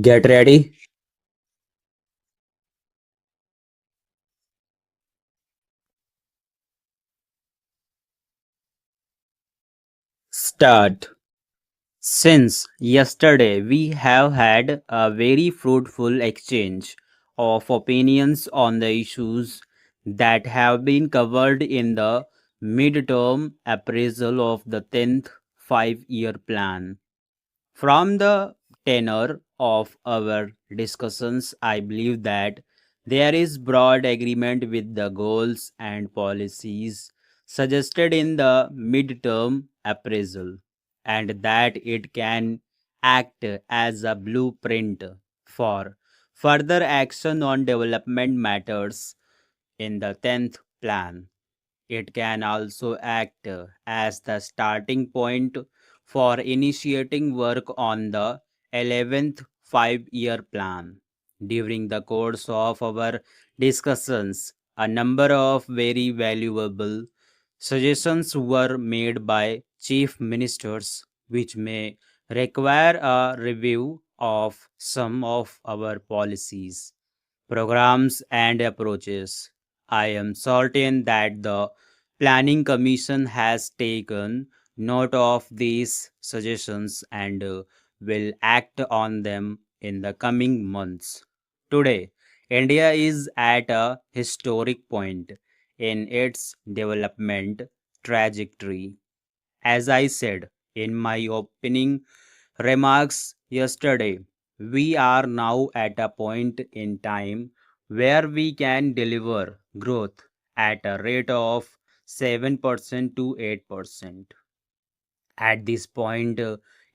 Get ready. Start. Since yesterday, we have had a very fruitful exchange of opinions on the issues that have been covered in the midterm appraisal of the 10th 5-year plan. From the tenor of our discussions, I believe that there is broad agreement with the goals and policies suggested in the midterm appraisal, and that it can act as a blueprint for further action on development matters in the 10th plan. It can also act as the starting point for initiating work on the 11th 5-year plan. During the course of our discussions, a number of very valuable suggestions were made by chief ministers, which may require a review of some of our policies, programs, and approaches. I am certain that the Planning Commission has taken note of these suggestions and will act on them in the coming months. Today, India is at a historic point in its development trajectory. As I said in my opening remarks yesterday, we are now at a point in time where we can deliver growth at a rate of 7% to 8%. At this point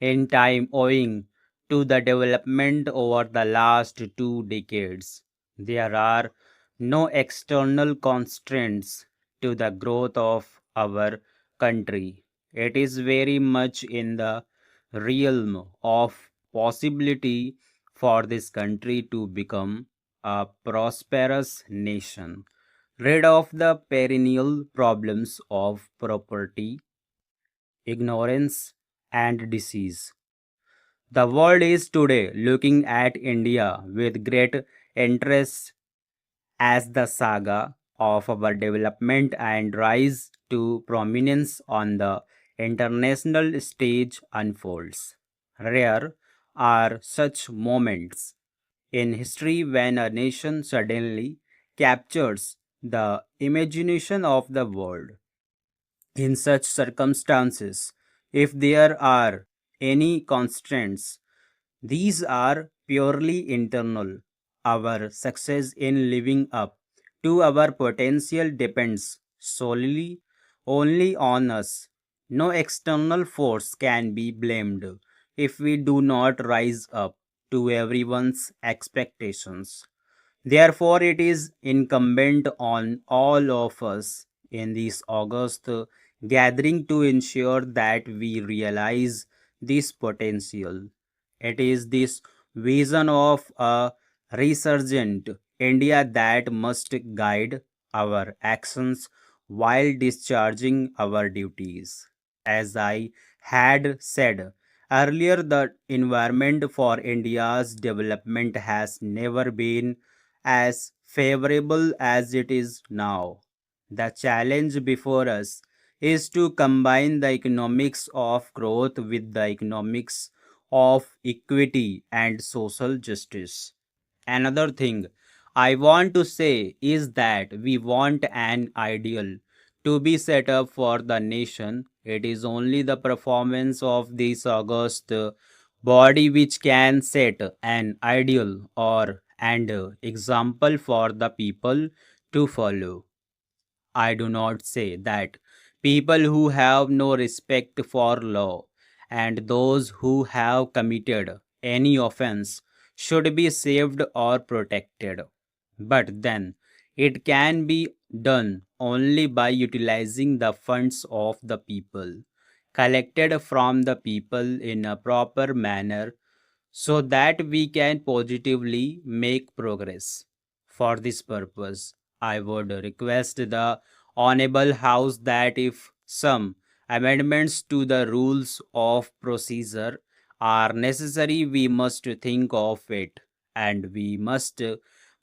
in time, owing to the development over the last 2 decades, there are no external constraints to the growth of our country. It is very much in the realm of possibility for this country to become a prosperous nation, rid of the perennial problems of property, ignorance, and disease. The world is today looking at India with great interest as the saga of our development and rise to prominence on the international stage unfolds. Rare are such moments in history when a nation suddenly captures the imagination of the world. In such circumstances, if there are any constraints, these are purely internal. Our success in living up to our potential depends solely only on us. No external force can be blamed if we do not rise up to everyone's expectations. Therefore, it is incumbent on all of us in this August gathering to ensure that we realize this potential. It is this vision of a resurgent India that must guide our actions while discharging our duties. As I had said earlier, the environment for India's development has never been as favorable as it is now. The challenge before us is to combine the economics of growth with the economics of equity and social justice. Another thing I want to say is that we want an ideal to be set up for the nation. It is only the performance of this august body which can set an ideal or and example for the people to follow. I do not say that people who have no respect for law and those who have committed any offense should be saved or protected. But then it can be done only by utilizing the funds of the people, collected from the people in a proper manner so that we can positively make progress. For this purpose, I would request the Honorable House that if some amendments to the rules of procedure are necessary, we must think of it, and we must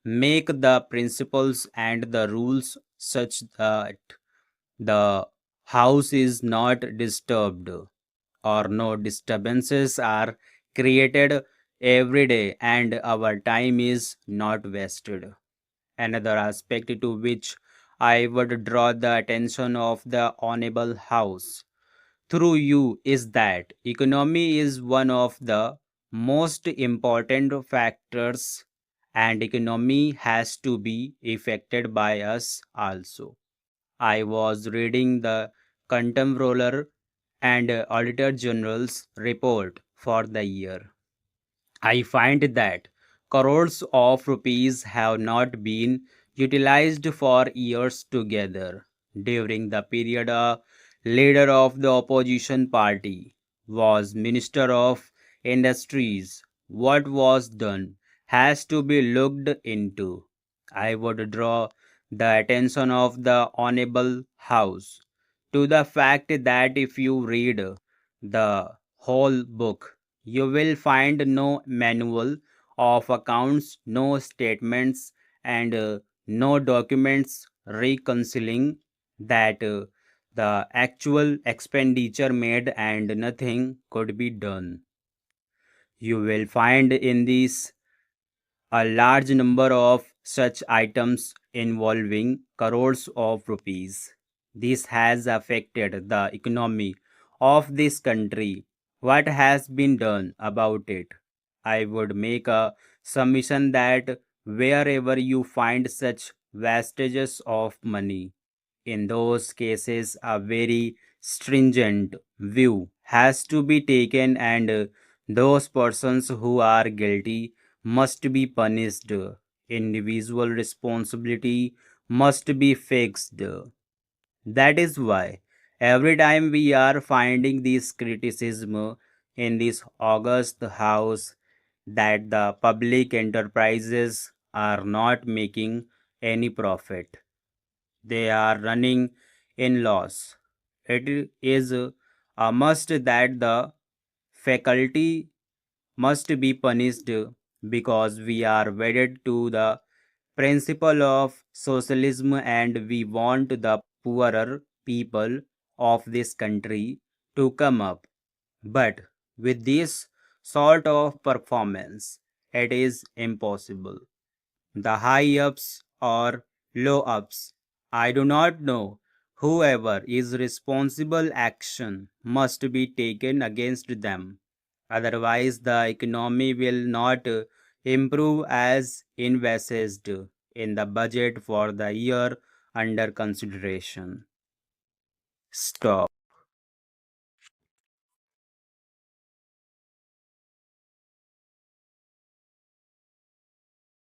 make the principles and the rules such that the house is not disturbed or no disturbances are created every day and our time is not wasted. Another aspect to which I would draw the attention of the Honorable House through you is that economy is one of the most important factors, and economy has to be affected by us also. I was reading the Contemporary and Auditor General's report for the year. I find that crores of rupees have not been utilized for years together. During the period, a leader of the opposition party was Minister of Industries. What was done has to be looked into. I would draw the attention of the Honorable House to the fact that if you read the whole book, you will find no manual of accounts, no statements, and no documents reconciling that the actual expenditure made and nothing could be done. You will find in these a large number of such items involving crores of rupees. This has affected the economy of this country. What has been done about it? I would make a submission that wherever you find such wastages of money, in those cases, a very stringent view has to be taken, and those persons who are guilty must be punished. Individual responsibility must be fixed. That is why every time we are finding this criticism in this august house that the public enterprises are not making any profit, they are running in loss. It is a must that the faculty must be punished because we are wedded to the principle of socialism and we want the poorer people of this country to come up. But with this sort of performance, it is impossible. The high ups or low ups, I do not know. Whoever is responsible, action must be taken against them. Otherwise, the economy will not improve as envisaged in the budget for the year under consideration. Stop.